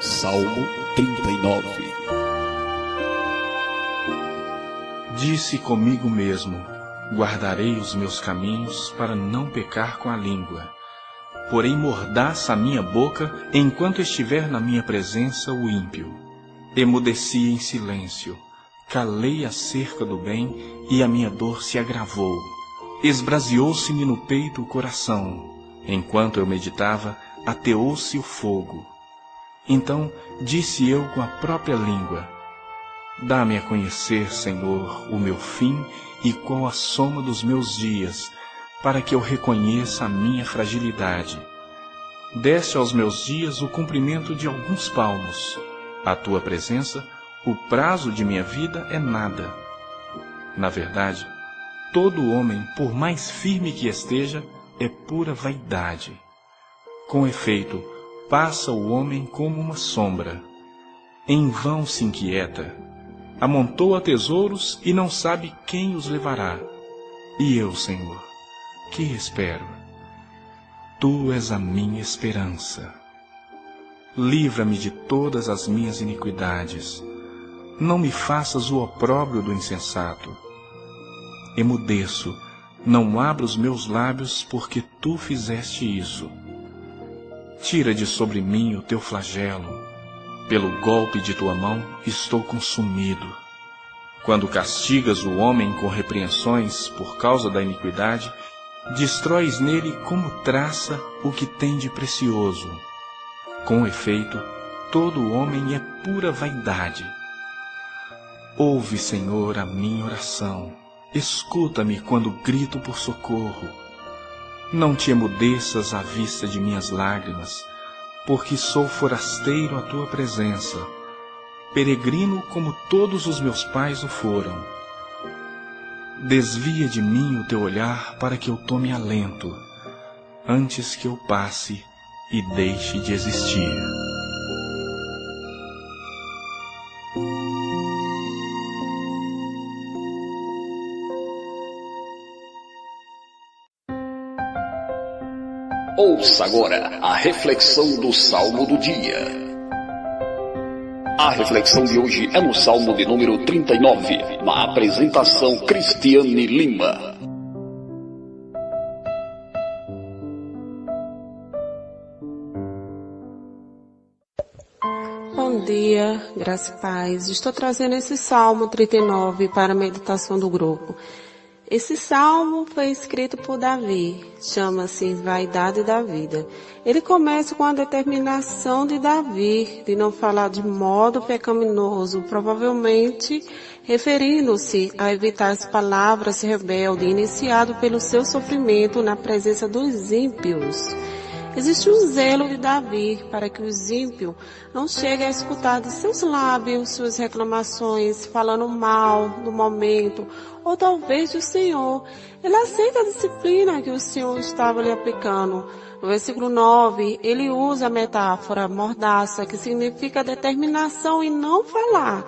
Salmo 39. Disse comigo mesmo: guardarei os meus caminhos para não pecar com a língua. Porém mordaça a minha boca enquanto estiver na minha presença o ímpio. Emudeci em silêncio, calei acerca do bem e a minha dor se agravou. Esbraseou-se-me no peito o coração. Enquanto eu meditava, ateou-se o fogo. Então disse eu com a própria língua: dá-me a conhecer, Senhor, o meu fim e qual a soma dos meus dias, para que eu reconheça a minha fragilidade. Deste aos meus dias o comprimento de alguns palmos. À tua presença, o prazo de minha vida é nada. Na verdade, todo homem, por mais firme que esteja, é pura vaidade. Com efeito, passa o homem como uma sombra. Em vão se inquieta. Amontoa tesouros e não sabe quem os levará. E eu, Senhor, que espero? Tu és a minha esperança. Livra-me de todas as minhas iniquidades. Não me faças o opróbrio do insensato. Emudeço, não abro os meus lábios, porque tu fizeste isso. Tira de sobre mim o teu flagelo. Pelo golpe de tua mão estou consumido. Quando castigas o homem com repreensões por causa da iniquidade, destróis nele como traça o que tem de precioso. Com efeito, todo homem é pura vaidade. Ouve, Senhor, a minha oração. Escuta-me quando grito por socorro. Não te emudeças à vista de minhas lágrimas, porque sou forasteiro à tua presença, peregrino como todos os meus pais o foram. Desvia de mim o teu olhar para que eu tome alento, antes que eu passe e deixe de existir. Ouça agora a reflexão do Salmo do dia. A reflexão de hoje é no Salmo de número 39, na apresentação Cristiane Lima. Bom dia, graça e paz. Estou trazendo esse Salmo 39 para a meditação do grupo. Esse salmo foi escrito por Davi, chama-se Vaidade da Vida. Ele começa com a determinação de Davi de não falar de modo pecaminoso, provavelmente referindo-se a evitar as palavras rebeldes iniciado pelo seu sofrimento na presença dos ímpios. Existe um zelo de Davi para que os ímpios não cheguem a escutar de seus lábios suas reclamações, falando mal do momento, ou talvez do Senhor. Ele aceita a disciplina que o Senhor estava lhe aplicando. No versículo 9, ele usa a metáfora mordaça, que significa determinação em não falar.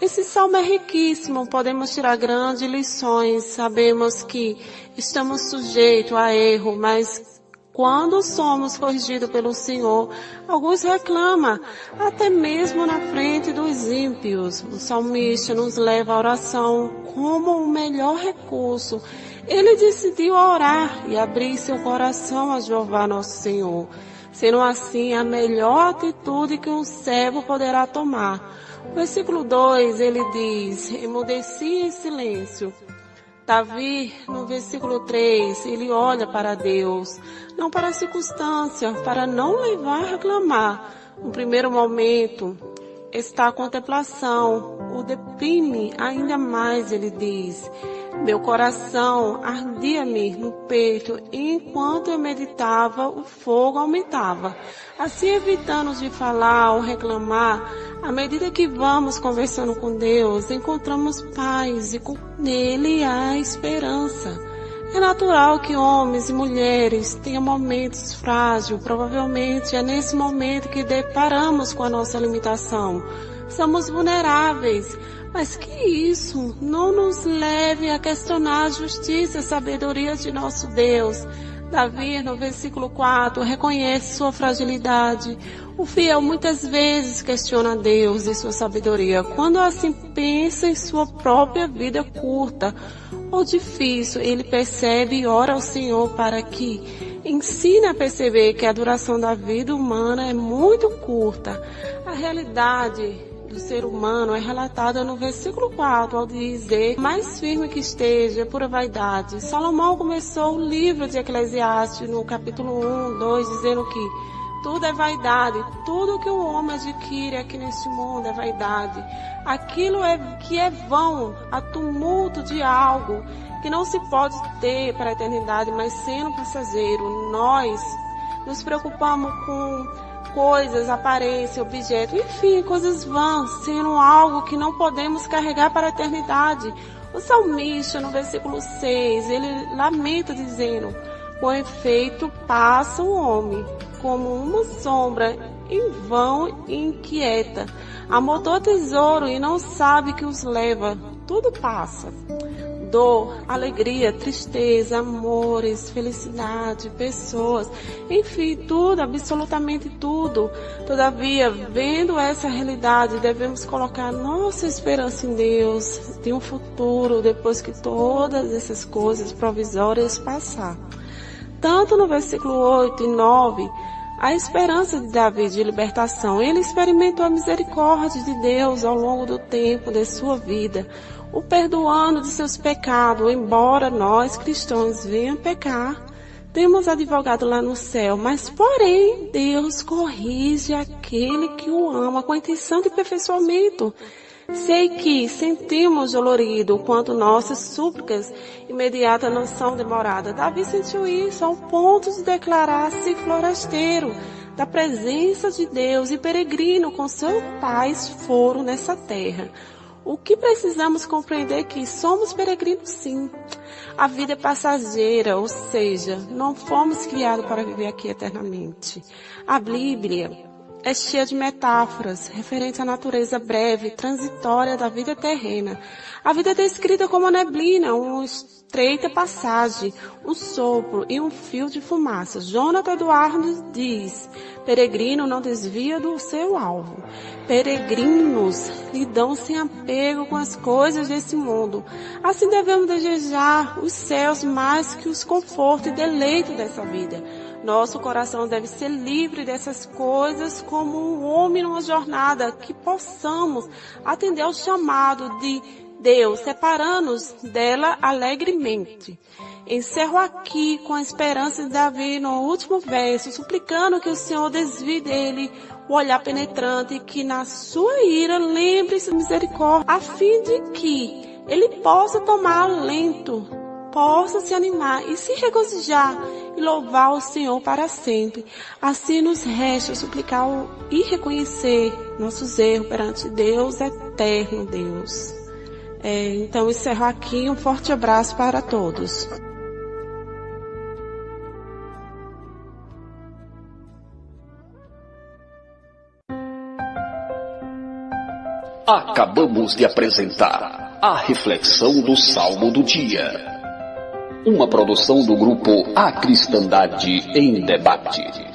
Esse salmo é riquíssimo, podemos tirar grandes lições. Sabemos que estamos sujeitos a erro, mas quando somos corrigidos pelo Senhor, alguns reclamam, até mesmo na frente dos ímpios. O salmista nos leva à oração como o melhor recurso. Ele decidiu orar e abrir seu coração a Jeová nosso Senhor. Sendo assim, a melhor atitude que um servo poderá tomar. No versículo 2, ele diz: emudeci em silêncio. Davi, no versículo 3, ele olha para Deus, não para a circunstância, para não levar a reclamar. No primeiro momento, está a contemplação, o deprime ainda mais, ele diz. Meu coração ardia-me no peito, e enquanto eu meditava, o fogo aumentava. Assim, evitando de falar ou reclamar, à medida que vamos conversando com Deus, encontramos paz e nele há esperança. É natural que homens e mulheres tenham momentos frágeis. Provavelmente é nesse momento que deparamos com a nossa limitação. Somos vulneráveis, mas que isso não nos leve a questionar a justiça e a sabedoria de nosso Deus. Davi, no versículo 4, reconhece sua fragilidade. O fiel muitas vezes questiona Deus e sua sabedoria, quando assim pensa em sua própria vida curta ou difícil. Ele percebe e ora ao Senhor para que ensine a perceber que a duração da vida humana é muito curta. A realidade do ser humano é relatada no versículo 4, ao dizer: mais firme que esteja, é pura vaidade. Salomão começou o livro de Eclesiastes no capítulo 1, 2, dizendo que tudo é vaidade, tudo que o homem adquire aqui neste mundo é vaidade. Aquilo que é vão, a tumulto de algo que não se pode ter para a eternidade, mas sendo passageiro. Nós nos preocupamos com coisas, aparência, objeto, enfim, coisas vãs, sendo algo que não podemos carregar para a eternidade. O salmista, no versículo 6, ele lamenta dizendo: com efeito passa o homem, como uma sombra, em vão e inquieta. Amontoa tesouro e não sabe que os leva. Tudo passa. Dor, alegria, tristeza, amores, felicidade, pessoas, enfim, tudo, absolutamente tudo. Todavia, vendo essa realidade, devemos colocar nossa esperança em Deus, de um futuro depois que todas essas coisas provisórias passar. Tanto no versículo 8 e 9, a esperança de Davi de libertação. Ele experimentou a misericórdia de Deus ao longo do tempo de sua vida, o perdoando de seus pecados. Embora nós cristãos venhamos pecar, temos advogado lá no céu, mas porém Deus corrige aquele que o ama com a intenção de aperfeiçoamento. Sei que sentimos dolorido quanto nossas súplicas imediatas não são demoradas. Davi sentiu isso ao ponto de declarar-se forasteiro da presença de Deus e peregrino com seus pais foram nessa terra. O que precisamos compreender é que somos peregrinos sim. A vida é passageira, ou seja, não fomos criados para viver aqui eternamente. A Bíblia é cheia de metáforas referentes à natureza breve, transitória da vida terrena. A vida é descrita como a neblina, uma estreita passagem, um sopro e um fio de fumaça. Jonathan Edwards diz: peregrino não desvia do seu alvo. Peregrinos lidam sem apego com as coisas desse mundo. Assim devemos desejar os céus mais que os confortos e deleitos dessa vida. Nosso coração deve ser livre dessas coisas como um homem numa jornada, que possamos atender ao chamado de Deus, separando-nos dela alegremente. Encerro aqui com a esperança de Davi no último verso, suplicando que o Senhor desvie dele o olhar penetrante e que na sua ira lembre-se de misericórdia, a fim de que ele possa tomar alento, possa se animar e se regozijar e louvar o Senhor para sempre. Assim nos resta suplicar e reconhecer nossos erros perante Deus, eterno Deus. Então encerro aqui, um forte abraço para todos. Acabamos de apresentar a reflexão do Salmo do Dia. Uma produção do grupo A Cristandade em Debate.